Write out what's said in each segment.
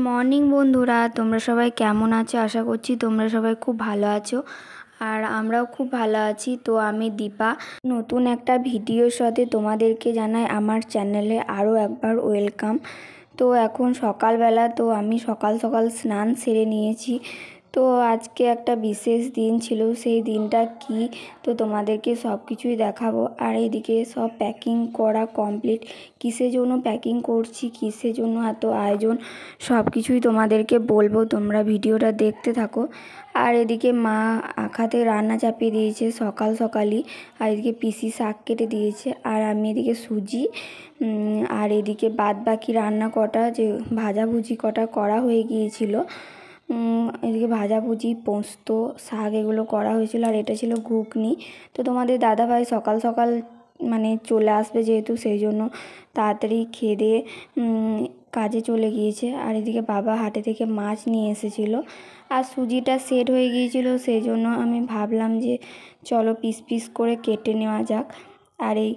Morning বন্ধুরা, তোমরা সবাই কেমন আছো? আশা করছি তোমরা সবাই খুব ভালো আছো। আর আমরাও খুব ভালো আছি। তো আমি দীপা, নতুন একটা ভিডিওর সাথে তোমাদেরকে জানাই আমার চ্যানেলে আরও একবার ওয়েলকাম। তো এখন সকালবেলা, তো আমি সকাল সকাল স্নান সেরে নিয়েছি। তো আজকে একটা বিশেষ দিন ছিল, সেই দিনটা কি তো তোমাদেরকে সব কিছুই দেখাবো। আর এদিকে সব প্যাকিং করা কমপ্লিট। কিসের জন্য প্যাকিং করছি, কিসের জন্য এত আয়োজন, সব কিছুই তোমাদেরকে বলবো, তোমরা ভিডিওটা দেখতে থাকো। আর এদিকে মা আখাতে রান্না চাপিয়ে দিয়েছে সকাল সকালই। আর এদিকে পিসি শাক কেটে দিয়েছে। আর আমি এদিকে সুজি আর এদিকে বাদ বাকি রান্না কটা, যে ভাজাভুজি কটা করা হয়ে গিয়েছিল। এদিকে ভাজাভুজি, পোস্ত, শাক এগুলো করা হয়েছিল। আর এটা ছিল ঘুগনি। তো তোমাদের দাদাভাই সকাল সকাল মানে চলে আসবে, যেহেতু সেই জন্য তাড়াতাড়ি খেয়ে দিয়ে কাজে চলে গিয়েছে। আর এদিকে বাবা হাটে থেকে মাছ নিয়ে এসেছিলো। আর সুজিটা সেট হয়ে গিয়েছিলো, সেই জন্য আমি ভাবলাম যে চলো পিস পিস করে কেটে নেওয়া যাক। আর এই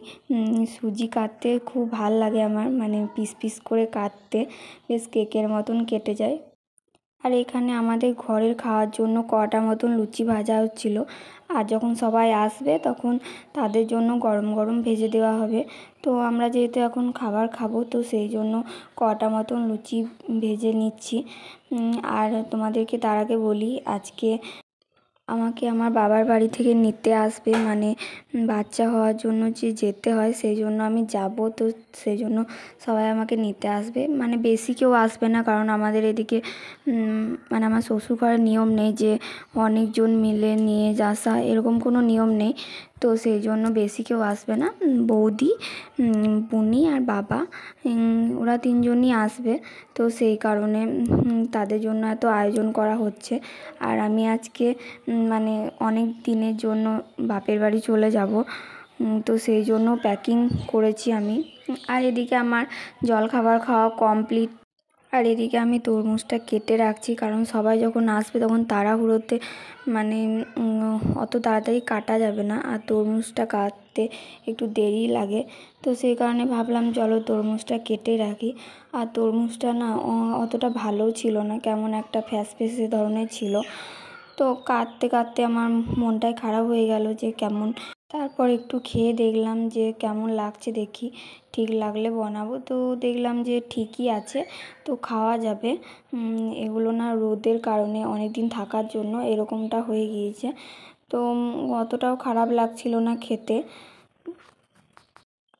সুজি কাটতে খুব ভাল লাগে আমার, মানে পিস পিস করে কাটতে বেশ কেকের মতন কেটে যায়। আর এখানে আমাদের ঘরের খাওয়ার জন্য কটা মতন লুচি ভাজা হচ্ছিলো। আর যখন সবাই আসবে তখন তাদের জন্য গরম গরম ভেজে দেওয়া হবে। তো আমরা যেহেতু এখন খাবার খাবো, তো সেই জন্য কটা মতন লুচি ভেজে নিচ্ছি। আর তোমাদেরকে তার আগে বলি, আজকে আমাকে আমার বাবার বাড়ি থেকে নিতে আসবে, মানে বাচ্চা হওয়ার জন্য যে যেতে হয়, সেই জন্য আমি যাব। তো সেই জন্য সবাই আমাকে নিতে আসবে, মানে বেশি কেউ আসবে না, কারণ আমাদের এদিকে মানে আমার শ্বশুর ঘরের নিয়ম নেই যে অনেকজন মিলে নিয়ে আসা, এরকম কোনো নিয়ম নেই। তো সেই জন্য বেশি কেউ আসবে না, বৌদি, বুনি আর বাবা, ওরা তিনজনই আসবে। তো সেই কারণে তাদের জন্য এত আয়োজন করা হচ্ছে। আর আমি আজকে মানে অনেক দিনের জন্য বাপের বাড়ি চলে যাব, তো সেই জন্য প্যাকিং করেছি আমি। আর এদিকে আমার জলখাবার খাওয়া কমপ্লিট। আর এদিকে আমি তরমুজটা কেটে রাখছি, কারণ সবাই যখন আসবে তখন তাড়াহুড়োতে মানে অত তাড়াতাড়ি কাটা যাবে না, আর তরমুজটা কাটতে একটু দেরি লাগে। তো সেই কারণে ভাবলাম চলো তরমুজটা কেটে রাখি। আর তরমুজটা না অতটা ভালোও ছিল না, কেমন একটা ফ্যাসফ্যাসে ধরনের ছিল। তো কাটতে কাটতে আমার মনটাই খারাপ হয়ে গেল যে কেমন। তারপর একটু খেয়ে দেখলাম যে কেমন লাগছে, দেখি ঠিক লাগলে বানাবো। তো দেখলাম যে ঠিকই আছে, তো খাওয়া যাবে। এগুলো না রোদের কারণে অনেক দিন থাকার জন্য এরকমটা হয়ে গিয়েছে। তো অতটাও খারাপ লাগছিল না খেতে।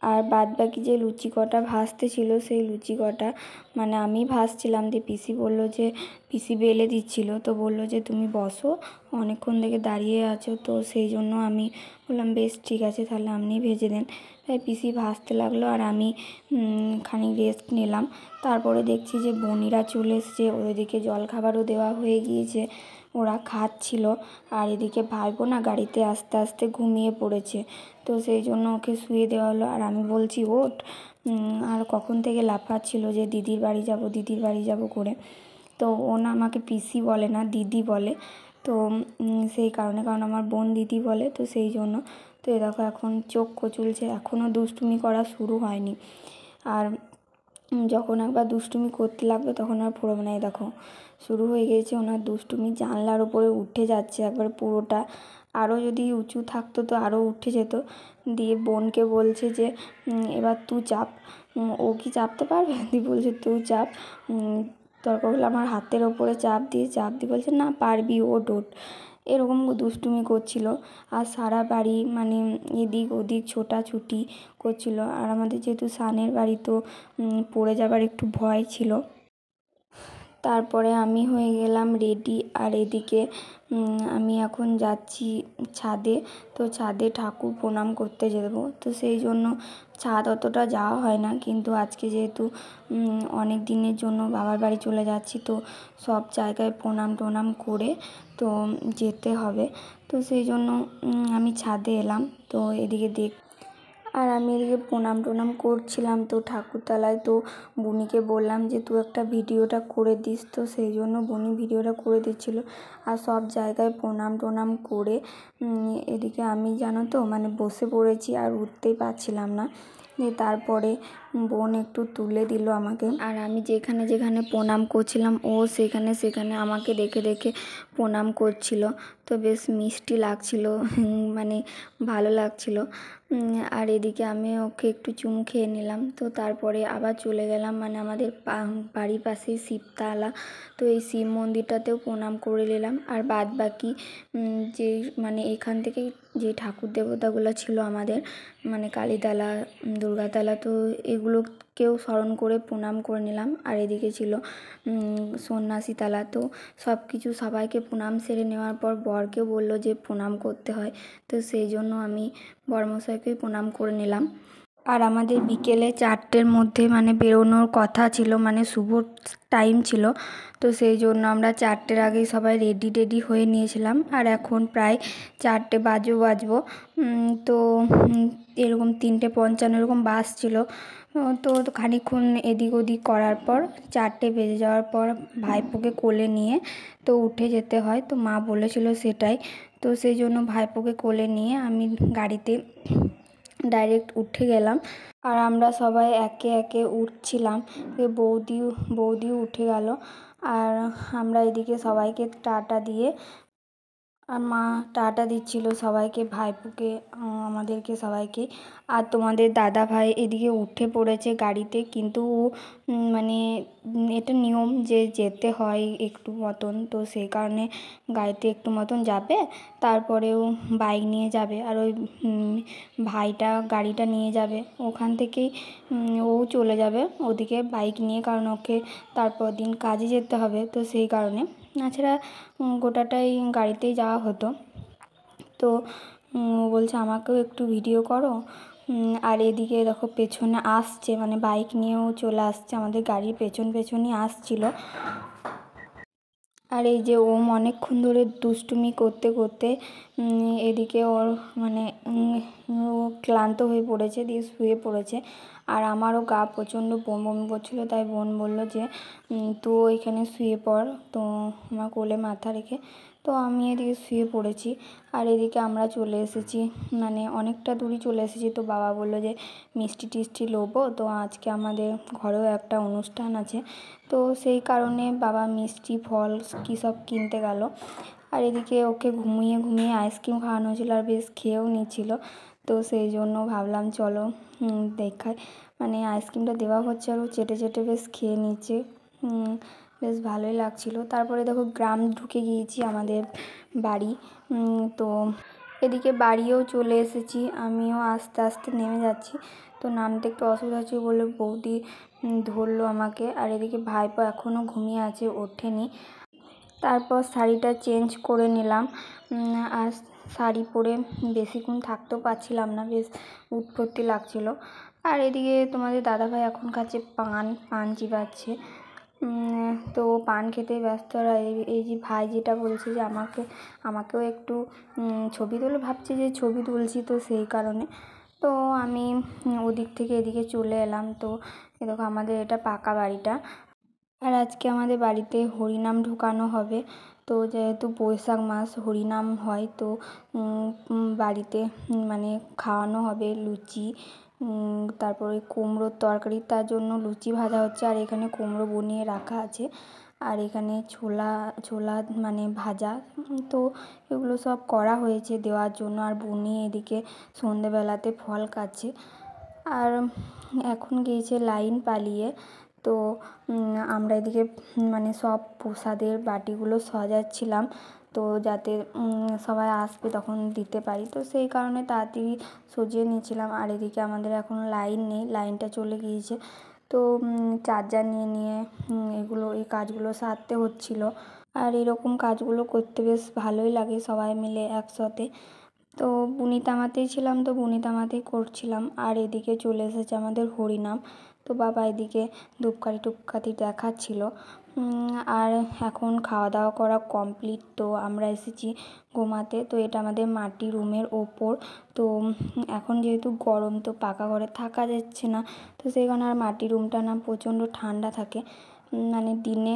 আর বাদ বাকি যে লুচি কটা ভাজতে ছিল, সেই লুচি কটা মানে আমি ভাজছিলাম, দিয়ে পিসি বললো যে, পিসি বেলে দিচ্ছিলো, তো বললো যে তুমি বসো, অনেকক্ষণ থেকে দাঁড়িয়ে আছো। তো সেই জন্য আমি বললাম বেশ ঠিক আছে, তাহলে আপনি ভেজে দেন। তাই পিসি ভাজতে লাগলো, আর আমি খানিক রেস্ট নিলাম। তারপরে দেখছি যে বোনিরা চলে এসছে, ওদেরকে জলখাবারও দেওয়া হয়ে গিয়েছে, ওরা খাচ্ছিল। আর এদিকে ভাইপো না গাড়িতে আস্তে আস্তে ঘুমিয়ে পড়েছে, তো সেই জন্য ওকে শুয়ে দেওয়া হলো। আর আমি বলছি ওঠ, আর কখন থেকে লাফাচ্ছিল যে দিদির বাড়ি যাব, দিদির বাড়ি যাব করে। তো ও না আমাকে পিসি বলে না, দিদি বলে। তো সেই কারণে, কারণ আমার বোন দিদি বলে, তো সেই জন্য। তো এ দেখো এখন চোখ কচুলছে, এখনও দুষ্টুমি করা শুরু হয়নি। আর যখন একবার দুষ্টুমি করতে লাগবে তখন আর পড়বে না। দেখো শুরু হয়ে গিয়েছে ওনার দুষ্টুমি, জানলার উপরে উঠে যাচ্ছে একবার পুরোটা। আরও যদি উঁচু থাকতো তো আরও উঠে যেত। দিয়ে বোনকে বলছে যে এবার তুই চাপ। ও কি চাপতে পারবে? দিয়ে বলছে তুই চাপ। দরকার হলে আমার হাতের ওপরে চাপ দিয়ে বলছে না পারবি, ও ওঠ। এরকম দুষ্টুমি করছিল। আর সারা বাড়ি মানে এদিক ওদিক ছোটাছুটি করছিল। আর আমাদের যেহেতু সানের বাড়ি, তো পড়ে যাবার একটু ভয় ছিল। তারপরে আমি হয়ে গেলাম রেডি। আর এদিকে আমি এখন যাচ্ছি ছাদে। তো ছাদে ঠাকুর প্রণাম করতে যাবো, তো সেই জন্য ছাদ অতটা যাওয়া হয় না। কিন্তু আজকে যেহেতু অনেক দিনের জন্য বাবার বাড়ি চলে যাচ্ছি, তো সব জায়গায় প্রণাম টনাম করে তো যেতে হবে। তো সেই জন্য আমি ছাদে এলাম। তো এদিকে আর আমি এদিকে প্রণাম টনাম করছিলাম তো ঠাকুরতলায়। তো বুনিকে বললাম যে তুই একটা ভিডিওটা করে দিস, তো সেই জন্য বুনি ভিডিওটা করে দিচ্ছিলো। আর সব জায়গায় প্রণাম টনাম করে এদিকে আমি জানো তো মানে বসে পড়েছি, আর উঠতেই পারছিলাম না। দিয়ে তারপরে বোন একটু তুলে দিল আমাকে। আর আমি যেখানে যেখানে প্রণাম করছিলাম ও সেখানে সেখানে আমাকে দেখে দেখে প্রণাম করছিল। তো বেশ মিষ্টি লাগছিল, মানে ভালো লাগছিল। আর এদিকে আমি ওকে একটু চুমু খেয়ে নিলাম। তো তারপরে আবার চলে গেলাম, মানে আমাদের বাড়ির পাশেই শিবতলা, তো এই শিব মন্দিরটাতেও প্রণাম করে নিলাম। আর বাদ বাকি যে মানে এখান থেকে যে ঠাকুর দেবতাগুলো ছিল আমাদের, মানে কালীতলা, দুর্গাতলা, তো এগুলোকেও স্মরণ করে প্রণাম করে নিলাম। আর এদিকে ছিল সন্ন্যাসীতলা, তো সব কিছু সবাইকে প্রণাম সেরে নেওয়ার পর বরকেও বললো যে প্রণাম করতে হয়, তো সেই জন্য আমি বরমশাইকেই প্রণাম করে নিলাম। আর আমাদের বিকেলে 4টের মধ্যে মানে বেরোনোর কথা ছিল, মানে শুভ টাইম ছিল, তো সেই জন্য আমরা 4টের আগেই সবাই রেডি হয়ে নিয়েছিলাম। আর এখন প্রায় 4টে বাজবো। তো এরকম 3:55 এরকম বাস ছিল। তো খানিকক্ষণ এদিক ওদিক করার পর 4টে বেজে যাওয়ার পর ভাইপোকে কোলে নিয়ে তো উঠে যেতে হয়, তো মা বলেছিল সেটাই। তো সেই জন্য ভাইপোকে কোলে নিয়ে আমি গাড়িতে ডাইরেক্ট উঠে গেলাম। আর আমরা সবাই একে একে উঠছিলাম, বৌদিও উঠে গেল। আর আমরা এদিকে সবাইকে টাটা দিয়ে, আর মা টাটা দিচ্ছিল সবাইকে, ভাইপোকে, আমাদেরকে সবাইকে। আর তোমাদের দাদা ভাই এদিকে উঠে পড়েছে গাড়িতে, কিন্তু মানে এটা নিয়ম যে যেতে হয় একটু মতন, তো সেই কারণে গাড়িতে একটু মতন যাবে, তারপরেও বাইক নিয়ে যাবে। আর ওই ভাইটা গাড়িটা নিয়ে যাবে, ওখান থেকেই ও চলে যাবে ওদিকে বাইক নিয়ে, কারণ ওকে তারপর দিন কাজে যেতে হবে, তো সেই কারণে। তাছাড়া গোটাটাই গাড়িতেই যাওয়া হতো। তো বলছে আমাকেও একটু ভিডিও করো। আর এদিকে দেখো পেছনে আসছে, মানে বাইক নিয়েও চলে আসছে, আমাদের গাড়ির পেছনই আসছিল। আর এই যে ওম অনেকক্ষণ ধরে দুষ্টুমি করতে করতে এদিকে ওর মানে ও ক্লান্ত হয়ে পড়েছে, দিয়ে শুয়ে পড়েছে। আর আমারও গা প্রচণ্ড বমি করছিলো, তাই বোন বললো যে তুই এখানে শুয়ে পড়, তো আমার কোলে মাথা রেখে, তো আমি এদিকে শুয়ে পড়েছি। আর এদিকে আমরা চলে এসেছি, মানে অনেকটা দূরই চলে এসেছি। তো বাবা বললো যে মিষ্টি টিষ্টি নেবো, তো আজকে আমাদের ঘরেও একটা অনুষ্ঠান আছে, তো সেই কারণে বাবা মিষ্টি ফল কী সব কিনতে গেল। আর এদিকে ওকে ঘুমিয়ে আইসক্রিম খাওয়ানো হয়েছিলো, আর বেশ খেয়েও নিচ্ছিল, তো সেই জন্য ভাবলাম চলো দেখাই, মানে আইসক্রিমটা দেওয়া হচ্ছে আর ও চেটে চেটে বেশ খেয়ে নিচ্ছে, বেশ ভালোই লাগছিলো। তারপরে দেখো গ্রাম ঢুকে গিয়েছি, আমাদের বাড়ি। তো এদিকে বাড়িও চলে এসেছি, আমিও আস্তে আস্তে নেমে যাচ্ছি। তো নামতে একটু অসুবিধা হচ্ছে বলে বৌদি ধরলো আমাকে। আর এদিকে ভাইপো এখনও ঘুমিয়ে আছে, ওঠেনি। তারপর শাড়িটা চেঞ্জ করে নিলাম। আর শাড়ি পরে বেশিক্ষণ থাকতেও পারছিলাম না, বেশ উটপট্টি লাগছিলো। আর এদিকে তোমাদের দাদাভাই এখন খাচ্ছে পান চিবাচ্ছে, তো পান খেতেই ব্যস্ত। আর এই যে ভাই যেটা বলছে যে আমাকেও একটু ছবি তুলে, ভাবছি যে ছবি তুলছি, তো সেই কারণে তো আমি ওদিক থেকে এদিকে চলে এলাম। তো দেখো আমাদের এটা পাকা বাড়িটা। আর আজকে আমাদের বাড়িতে হরিনাম ঢোকানো হবে, তো যেহেতু বৈশাখ মাস হরিনাম হয়, তো বাড়িতে মানে খাওয়ানো হবে লুচি, তারপরে কুমড়োর তরকারি, তার জন্য লুচি ভাজা হচ্ছে। আর এখানে কুমড়ো বনিয়ে রাখা আছে, আর এখানে ছোলা মানে ভাজা, তো এগুলো সব করা হয়েছে দেওয়ার জন্য। আর বনিয়ে এদিকে সন্ধেবেলাতে ফল কাটছে। আর এখন গিয়েছে লাইন পালিয়ে, তো আমরা এদিকে মানে সব প্রসাদের বাটিগুলো সাজাচ্ছিলাম, তো যাতে সবাই আসবে তখন দিতে পারি, তো সেই কারণে তাড়াতাড়ি সজিয়ে নিয়েছিলাম। আর এদিকে আমাদের এখন লাইন নেই, লাইনটা চলে গিয়েছে, তো চার্জার নিয়ে এই কাজগুলো সারতে হচ্ছিলো। আর এরকম কাজগুলো করতে বেশ ভালোই লাগে সবাই মিলে একসাথে। তো বুনিতামাতেই ছিলাম, তো বুনিতামাতেই করছিলাম। আর এদিকে চলে এসেছে আমাদের হরিনাম, তো বাবা এদিকে ধূপকাঠি দেখাচ্ছিল। আর এখন খাওয়া দাওয়া করা কমপ্লিট, তো আমরা এসেছি ঘুমাতে। তো এটা আমাদের মাটি রুমের ওপর, তো এখন যেহেতু গরম, তো পাকা ঘরে থাকা যাচ্ছে না, তো সেই কারণে আর মাটি রুমটা না প্রচণ্ড ঠান্ডা থাকে, মানে দিনে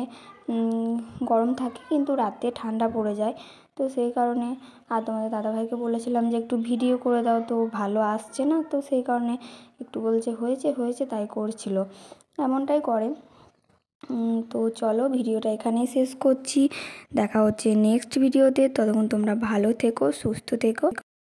গরম থাকে কিন্তু রাতে ঠান্ডা পড়ে যায়, তো সেই কারণে আর তোমাদের দাদাভাইকে বলেছিলাম যে একটু ভিডিও করে দাও, তো ভালো আসছে না, তো সেই কারণে একটু বলছে হয়েছে হয়েছে তাই করছিল, এমনটাই করে। তো চলো ভিডিওটা এখানেই শেষ করছি, দেখা হচ্ছে নেক্সট ভিডিওতে। ততক্ষণ তোমরা ভালো থেকো, সুস্থ থেকো।